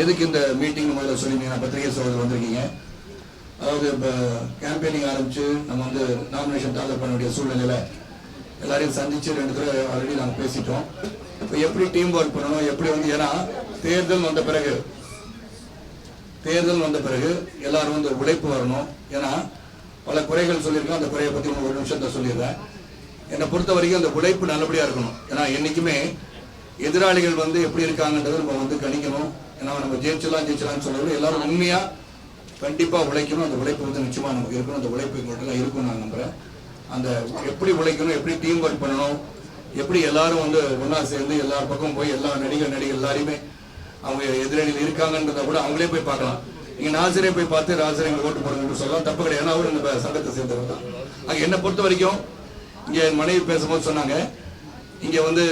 எதுக்கு இந்த மீட்டிங் முதல்ல சொல்லியிருந்தீங்க, பத்திரிகை சகோதரர் வந்திருக்கீங்க. அதாவது இப்போ கேம்பெயினிங் ஆரம்பித்து நம்ம வந்து நாமினேஷன் தாக்கல் பண்ண வேண்டிய சூழ்நிலையில் எல்லாரையும் சந்தித்து 2 தடவை ஆல்ரெடி நாங்கள் பேசிட்டோம். இப்போ எப்படி டீம் ஒர்க் பண்ணணும், எப்படி வந்து, ஏன்னா தேர்தல் வந்த பிறகு எல்லாரும் வந்து உழைப்பு வரணும். ஏன்னா பல குறைகள் சொல்லியிருக்கோம், அந்த குறையை பற்றி ஒரு நிமிஷத்தை சொல்லிடுறேன். என்னை பொறுத்த வரைக்கும் அந்த உழைப்பு நல்லபடியாக இருக்கணும். ஏன்னா என்றைக்குமே எதிராளிகள் வந்து எப்படி இருக்காங்கன்றதை நம்ம வந்து கணிக்கணும். ஏன்னா நம்ம ஜெயிச்சலாம்னு சொல்ல எல்லாரும் உண்மையாக கண்டிப்பாக உழைக்கணும். அந்த உழைப்பு வந்து நிச்சயமாக நமக்கு இருக்கணும். அந்த உழைப்பு எங்கள்கிட்ட இருக்கும் நான் நம்புகிறேன். அந்த எப்படி உழைக்கணும், எப்படி டீம் ஒர்க் பண்ணணும், எப்படி எல்லாரும் வந்து ஒன்றா சேர்ந்து எல்லார் பக்கம் போய் எல்லா நடிகர் எல்லாரையுமே அவங்க எதிரணியில் இருக்காங்கன்றத கூட அவங்களே போய் பார்க்கலாம். நீங்க நாசரே போய் பார்த்து ராசரை ஓட்டு போடுங்கன்னு சொல்லலாம், தப்பு கிடையாது. ஏன்னா அவரு இந்த சங்கத்தை சேர்ந்தவர் தான். அங்கே என்னை பொறுத்த வரைக்கும் இங்கே மனைவி பேசும்போது சொன்னாங்க, இங்கே வந்து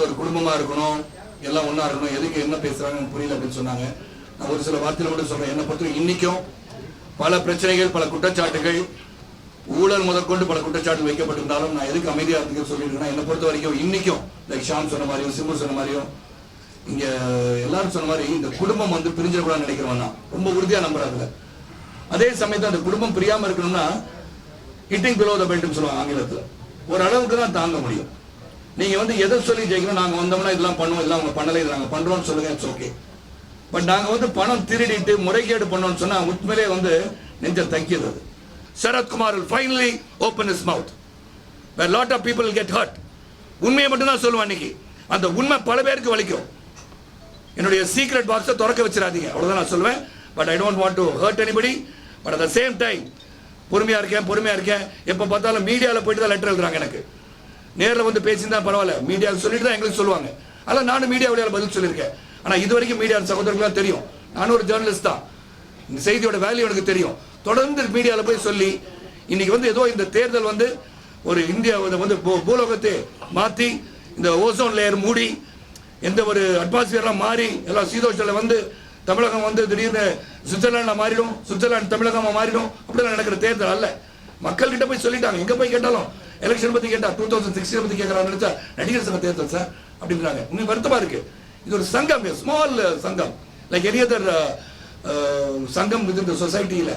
ஒரு குடும்பமாக இருக்கணும், எல்லாம் ஒன்றா இருக்கணும், எதுக்கு என்ன பேசுகிறாங்கன்னு புரியல அப்படின்னு சொன்னாங்க. நான் ஒரு சில வார்த்தையில் மட்டும் சொல்கிறேன். என்னை பொறுத்த வரைக்கும் இன்றைக்கும் பல பிரச்சனைகள், பல குற்றச்சாட்டுகள், ஊழல் முதற்கொண்டு பல குற்றச்சாட்டு வைக்கப்பட்டிருந்தாலும் நான் எதுக்கு அமைதியாக இருக்கு சொல்லியிருக்கேன்னா, என்னை பொறுத்த வரைக்கும் இன்னைக்கும் லைக் ஷாம் சொன்ன மாதிரியும் சிம்பு சொன்ன மாதிரியும் இங்க எல்லாரும் சொன்ன மாதிரி இந்த குடும்பம் வந்து பிரிஞ்சிடக்கூடாதுன்னு நினைக்கிறவன் தான் ரொம்ப உறுதியா நம்புறாங்க. அதே சமயத்தில் அந்த குடும்பம் பிரியாம இருக்கணும்னா ஹிட்டிங் பிலோ த பெல்ட்னு சொல்லுவாங்க ஆங்கிலத்தில். ஒரு அளவுக்கு தான் தாங்க முடியும். நீங்க வந்து எதை சொல்லி ஜெயிக்கணும், நாங்க வந்தோம்னா இதெல்லாம் பண்ணுவோம், இதெல்லாம் அவங்க பண்ணலை, இதை நாங்க பண்றோம்னு சொல்லுங்க, இட்ஸ் ஓகே. பட் நாங்க வந்து பணம் திருடிட்டு முறைகேடு பண்ணோம்னு சொன்னா உண்மையிலே வந்து நெஞ்ச தங்கியது. Sarath Kumar will finally open his mouth where a lot of people will get hurt. உண்மையை மட்டும் தான் சொல்லுவான். இன்னைக்கு அந்த உண்மை பல பேருக்கு வலிக்கும். என்னுடைய சீக்ரெட் பாக்ஸை திறக்க வச்சிடாதீங்க, அவ்வளவுதான் நான் சொல்லுவேன். But I don't want to hurt anybody. But at the same time பொறுமையா இருக்கேன். எப்போ பார்த்தாலும் மீடியாவில் போயிட்டு தான் லெட்டர் எழுதுறாங்க. எனக்கு நேரில் வந்து பேசியிருந்தா பரவாயில்ல, மீடியாவில் சொல்லிட்டு தான் எங்களுக்கு சொல்லுவாங்க. அதெல்லாம் நானும் மீடியா வழியால் பதில் சொல்லியிருக்கேன். ஆனால் இது வரைக்கும் மீடியா சகோதரர்களாக தெரியும், நானும் ஒரு ஜேர்னலிஸ்ட் தான். இந்த செய்தியோட வேல்யூ எனக்கு தெரியும். தொடர்ந்து மீடியாவில் போய் சொல்லி இன்னைக்கு வந்து ஏதோ இந்த தேர்தல் வந்து ஒரு இந்தியா வந்து பூலோகத்தை மாற்றி இந்த ஓசோன் லேயர் மூடி எந்த ஒரு அட்மாஸ்பியர்லாம் மாறி எல்லாம் சீதோஷத்தில் வந்து தமிழகம் வந்து திடீர்னு சுவிட்சர்லாண்டில் மாறிடும், சுவிட்சர்லாந்து தமிழகமாக மாறிடும், அப்படிலாம் நடக்கிற தேர்தல் அல்ல. மக்கள்கிட்ட போய் சொல்லிட்டாங்க. எங்கே போய் கேட்டாலும் எலெக்ஷன் பற்றி கேட்டால் 2016 பற்றி கேட்குறான்னு நினைச்சா நடிகர் சங்க தேர்தல் சார் அப்படின்றாங்க. இன்னும் வருத்தமாக இருக்கு. இது ஒரு சங்கம், ஸ்மால் சங்கம், லைக் எனி அதர் சங்கம் வித் இந்த சொசைட்டியில்.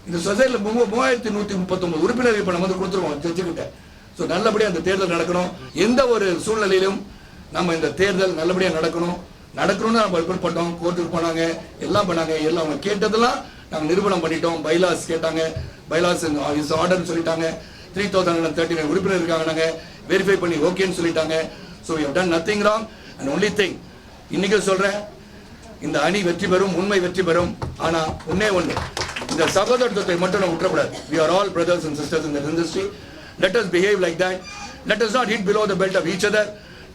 இந்த சொசைட்டியில் 3139 உறுப்பினர்கள் இப்போ நம்ம வந்து கொடுத்துருவோம் ஜட்ஜுக்கிட்ட. ஸோ நல்லபடியாக அந்த தேர்தல் நடக்கணும். எந்த ஒரு சூழ்நிலையிலும் நம்ம இந்த தேர்தல் நல்லபடியாக நடக்கணும்னு நம்ம விருப்பப்பட்டோம். கோர்ட்டுக்கு போனாங்க, எல்லாம் பண்ணாங்க. எல்லாம் அவங்க கேட்டதெல்லாம் நாங்கள் நிரூபணம் பண்ணிட்டோம். பைலாஸ் கேட்டாங்க, பைலாஸ் இஸ் ஆர்டர்னு சொல்லிட்டாங்க. 3039 உறுப்பினர் இருக்காங்க, நாங்கள் வெரிஃபை பண்ணி ஓகேன்னு சொல்லிட்டாங்க. So you have done nothing wrong. And only thing இன்னைக்கு சொல்கிறேன், இந்த அணி வெற்றி பெறும், உண்மை வெற்றி பெறும். ஆனால் ஒன்னே ஒன்று, இந்த சகோதரத்துவத்தை மட்டும் நம்ம விட்டுறக்கூடாது. We are all brothers and sisters in the industry. Let us behave like that. Let us not hit below the belt of each other.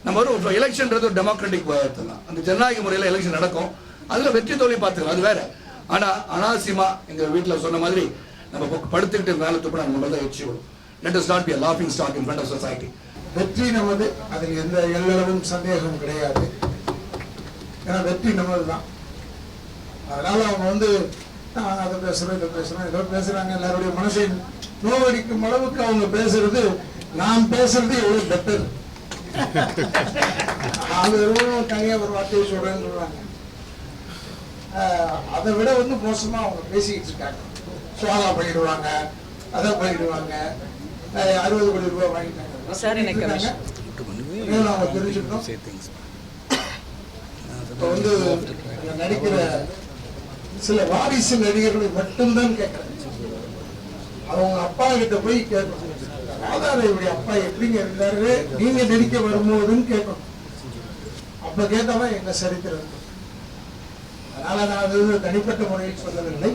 நம்ம ஒரு எலெக்ஷன்றது ஒரு டெமோக்ராட்டிக் தான். அந்த ஜனநாயக முறையில் எலெக்ஷன் நடக்கும். அதில் வெற்றி தோல்வி பார்த்துக்கலாம், அது வேற. ஆனால் அனாவசியமா எங்கள் வீட்டில் சொன்ன மாதிரி நம்ம படுத்துக்கிட்டு மேலே துப்பினா நம்ம தான் வெற்றி வரும். Let us not be a laughing stock in front of society. வெற்றி நமது, அதில் எந்த எல்லளவும் சந்தேகம் கிடையாது. ஏன்னா வெற்றி நமது தான். அதனால அவங்க வந்து அதை பேசுறேன் இதை பேசுறேன் ஏதோ பேசுறாங்க. எல்லாருடைய மனசை நோவடிக்கும் அளவுக்கு அவங்க பேசுறது, நான் பேசுறது எவ்வளவு பெட்டர். அது தனியா ஒரு வார்த்தையை சொல்றேன்னு சொல்றாங்க. அதை விட வந்து மோசமா அவங்க பேசிக்கிட்டு இருக்காங்க. சோதா பண்ணிடுவாங்க, அதை பண்ணிடுவாங்க, 60 கோடி ரூபாய் வாங்கிட்டாங்க. அவங்க தெரிஞ்சுக்கணும். இப்போ வந்து நடிக்கிற சில வாரிசு நடிகர்கள் மட்டும்தான் கேட்கறாங்க. அவங்க அப்பா கிட்ட போய் கேட்கணும், ஆதாரம் இப்படி அப்பா எப்படிங்க இருந்தாரு நீங்க நடிக்க வரும்போதுன்னு கேட்கணும். அப்ப கேட்டாதான் எங்க சரித்திரம். அதனால நான் அது தனிப்பட்ட முறையில் சொல்லவில்லை.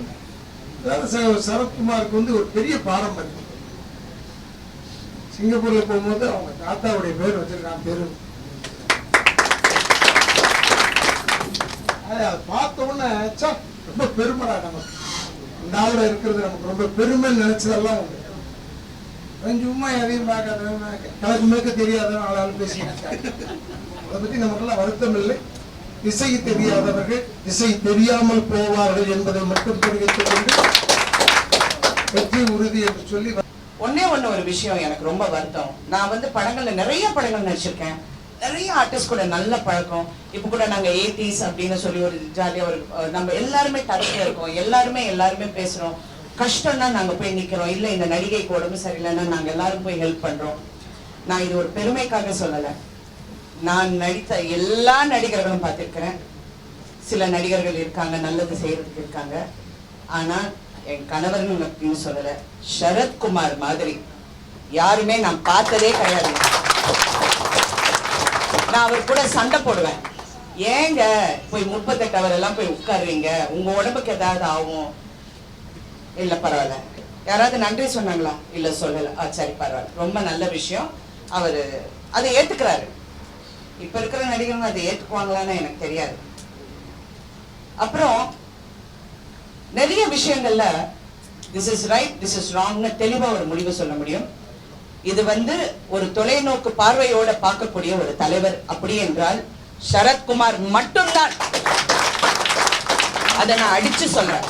சரத்குமாருக்கு வந்து ஒரு பெரிய பாரம்பரியம். சிங்கப்பூர்ல போகும்போது அவங்க தாத்தாவுடைய பேர் வச்சிருக்காங்க பேரு. அதை பார்த்த உடனே ரொம்ப பெருமைடா, நமக்கு இந்த ஆளுல இருக்கிறது நமக்கு ரொம்ப பெருமைன்னு நினைச்சதெல்லாம் உண்டு. சும்மா எதையும் பார்க்காத கிழக்கு மேற்க தெரியாத ஆளாலும் பேசினாங்க. அதை பத்தி நமக்கெல்லாம் வருத்தம் இல்லை. திசை தெரியாதவர்கள் திசை தெரியாமல் போவார்கள் என்பதை மட்டும் தெரிவித்துக் கொண்டு வெற்றி உறுதி என்று சொல்லி ஒன்னே ஒரு விஷயம் எனக்கு ரொம்ப வருத்தம். நான் வந்து படங்கள்ல நிறைய படங்கள் நடிச்சிருக்கேன். நிறைய ஆர்டிஸ்ட் கூட நல்ல பழக்கம். இப்போ கூட நாங்க 80s அப்படின்னு சொல்லி ஒரு ஜாலியா ஒரு நம்ம எல்லாருமே டச்ல இருக்கோம், எல்லாருமே பேசுறோம். கஷ்டம்னா நாங்க போய் நிக்கிறோம், இல்ல இந்த நடிகைக்கு உடம்பு சரியில்லைன்னா நாங்க எல்லாரும் போய் ஹெல்ப் பண்றோம். நான் இது ஒரு பெருமைக்காக சொல்லல. நான் நடித்த எல்லா நடிகர்களும் பார்த்திருக்கிறேன். சில நடிகர்கள் இருக்காங்க நல்லது செய்யறதுக்கு இருக்காங்க. ஆனா என் கணவர்னு அப்படின்னு சொல்லல, சரத்குமார் மாதிரி யாருமே நான் பார்த்ததே கிடையாது. நான் அவர் கூட சண்டை போடுவேன். ஏங்க போய் 38 அவர் எல்லாம் போய் உட்காருவீங்க, உங்க உடம்புக்கு ஏதாவது ஆகும். இல்ல பரவாயில்ல. யாராவது நன்றி சொன்னாங்களா? இல்ல சொல்லல. சரி பரவாயில்ல, ரொம்ப நல்ல விஷயம். அவரு அதை ஏத்துக்கிறாரு. இப்ப இருக்கிற நடிகர்கள் அதை ஏத்துக்குவாங்களான்னு எனக்கு தெரியாது. அப்புறம் நிறைய விஷயங்கள்ல this is right, this is ராங்னு தெளிவா ஒரு முடிவு சொல்ல முடியும். இது ஒரு தொலைநோக்கு பார்வையோட பார்க்கக்கூடிய ஒரு தலைவர் அப்படி என்றால் சரத்குமார் மட்டும்தான். அதை நான் அடிச்சு சொல்றேன்.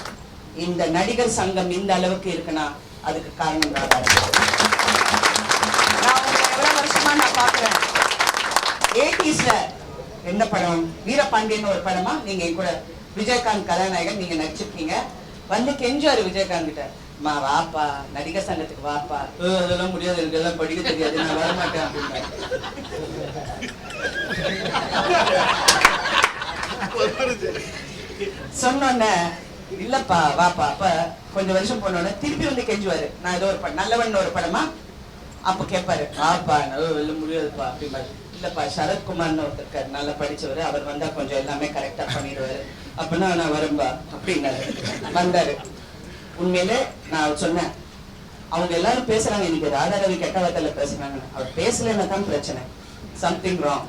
இந்த நடிகர் சங்கம் இந்த அளவுக்கு இருக்குன்னா அதுக்கு காரணம் நான் எவ்வளவு வருஷமா நான் பாக்குறேன். 80sல என்ன படம், வீரபாண்டியன் ஒரு படமா நீங்க கூட விஜயகாந்த் கதாநாயகன் நீங்க நடிச்சிருக்கீங்க. கெஞ்சாரு விஜயகாந்த் கிட்ட, மா வாப்பா நடிகர் சங்கத்துக்கு வாப்பா. அதெல்லாம் முடியாது, எனக்கு எல்லாம் படிக்க தெரியாது, நான் வரமாட்டேன் அப்படின்னு சொன்னோன்ன, இல்லப்பா வாப்பா. அப்ப கொஞ்சம் வருஷம் போனோட திருப்பி கெஞ்சுவாரு. நான் ஏதோ ஒரு நல்லவன் ஒரு படமா, அப்ப கேட்பாரு, வாப்பா நல்ல முடியாதுப்பா அப்படிம்பாரு. இல்லப்பா சரத்குமார்னு ஒருத்தர் நல்லா படிச்சவரு, அவர் வந்தா கொஞ்சம் எல்லாமே கரெக்டா பண்ணிடுவாரு. அப்படின்னா நான் வரம்பா அப்படின்னாரு. வந்தாரு. உண்மையிலே நான் சொன்னேன், அவங்க எல்லாரும் பேசுறாங்க, இன்னைக்கு ராதா ரவி கெட்ட வார்த்தையில பேசுறாங்க. அவர் பேசலன்னா தான் பிரச்சனை, சம்திங் ராங்.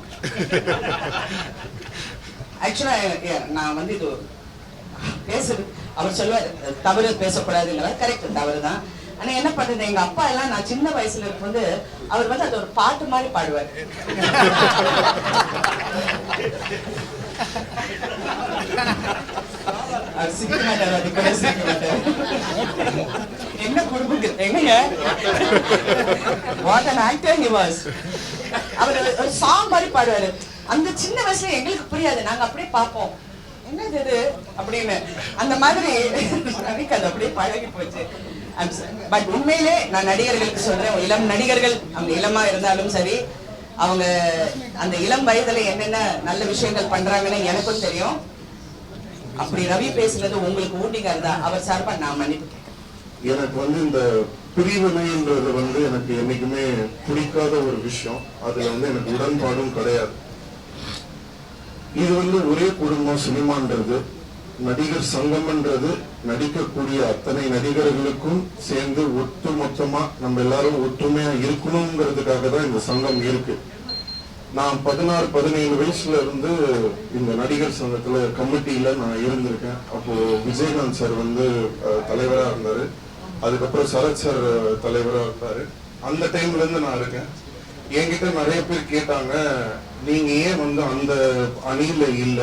ஆக்சுவலா நான் இது பேசுறது அவர் சொல்லுவாரு, தவறு பேசக்கூடாதுங்கிற கரெக்ட், தவறு தான். ஆனா என்ன பண்றது, எங்க அப்பா எல்லாம் நான் சின்ன வயசுல இருக்கும்போது அவர் அது ஒரு பாட்டு மாதிரி பாடுவார். என்ன குடும்பம் எங்க what an actor he was. அவர் ஒரு சாங் மாதிரி பாடுவாரு. அந்த சின்ன வயசுல எங்களுக்கு புரியாது, நாங்க அப்படியே பார்ப்போம், என்னது இது அப்படின்னு. அந்த மாதிரி எனக்கு அது அப்படியே பழகி போச்சு. பட் உண்மையிலே நான் நடிகர்களுக்கு சொல்றேன், இளம் நடிகர்கள் அவங்க இளமா இருந்தாலும் சரி, அவங்க அந்த இளம் வயதுல என்னென்ன நல்ல விஷயங்கள் பண்றாங்கன்னு எனக்கும் தெரியும். அப்படி ரவி பேசுனது உங்களுக்கு ஊட்டிங்க இருந்தா அவர் சார்பா நான் மன்னிப்பு. எனக்கு இந்த பிரிவினைன்றது எனக்கு என்னைக்குமே பிடிக்காத ஒரு விஷயம். அதுல எனக்கு உடன்பாடும் கிடையாது. இது ஒரே குடும்பம் சினிமான்றது, நடிகர் சங்கம்ன்றது நடிக்கக்கூடிய அத்தனை நடிகர்களுக்கும் சேர்ந்து ஒட்டு மொத்தமா நம்ம எல்லாரும் ஒற்றுமையா இருக்கணுங்கிறதுக்காக தான் இந்த சங்கம் இருக்கு. நான் 16-17 வயசுல இருந்து இந்த நடிகர் சங்கத்துல கமிட்டியில நான் இருந்திருக்கேன். அப்போ விஜயகாந்த் சார் தலைவரா இருந்தாரு, அதுக்கப்புறம் சரத் சார் தலைவரா இருந்தாரு. அந்த டைம்ல இருந்து நான் இருக்கேன். என்கிட்ட நிறைய பேர் கேட்டாங்க, நீங்க ஏன் அந்த அணியில இல்ல,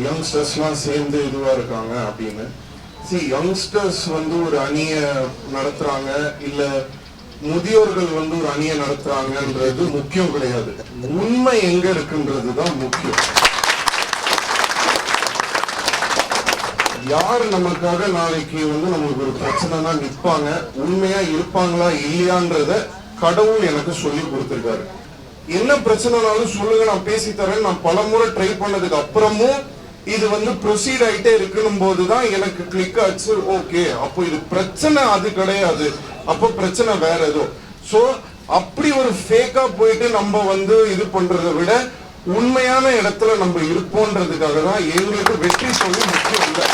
யங்ஸ்டர்ஸ்லாம் சேர்ந்து இதுவா இருக்காங்க அப்படின்னு. யங்ஸ்டர்ஸ் ஒரு அணிய நடத்துறாங்க, இல்ல முதியோர்கள் ஒரு அணிய நடத்துறாங்கன்றது முக்கியம் கிடையாது. உண்மை எங்க இருக்குன்றதுதான் முக்கியம். யாரு நமக்காக நாளைக்கு நமக்கு ஒரு பிரச்சனைனா நிற்பாங்க, உண்மையா இருப்பாங்களா இல்லையான்றத கடவுள் எனக்கு சொல்லி கொடுத்திருக்காரு. என்ன பிரச்சனைனாலும் சொல்லுங்க, நான் பேசி தரேன். நான் பல முறை ட்ரை பண்ணதுக்கு அப்புறமும் இது ப்ரொசீட் ஆயிட்டே இருக்கணும் போதுதான் எனக்கு கிளிக் ஆச்சு. ஓகே, அப்போ இது பிரச்சனை அது கிடையாது, அப்போ பிரச்சனை வேற ஏதோ. சோ அப்படி ஒரு ஃபேக்கா போயிட்டு நம்ம இது பண்றதை விட உண்மையான இடத்துல நம்ம இருப்போன்றதுக்காக தான் எங்களுக்கு வெற்றி சொல்லி முக்கியம் இல்லை.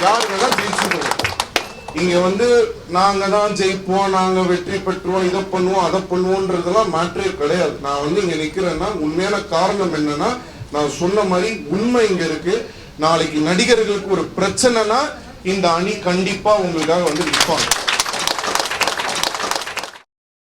யார் வேணா ஜெயிச்சுக்கணும். இங்க நாங்க தான் ஜெயிப்போம், நாங்க வெற்றி பெற்றுவோம், இதை பண்ணுவோம் அதை பண்ணுவோன்றதெல்லாம் மாற்றே கிடையாது. நான் இங்க நிக்கிறேன்னா உண்மையான காரணம் என்னன்னா, நான் சொன்ன மாதிரி உண்மை இங்க இருக்கு. நாளைக்கு நடிகர்களுக்கு ஒரு பிரச்சனைனா இந்த அணி கண்டிப்பா உங்களுக்காக நிற்பாங்க.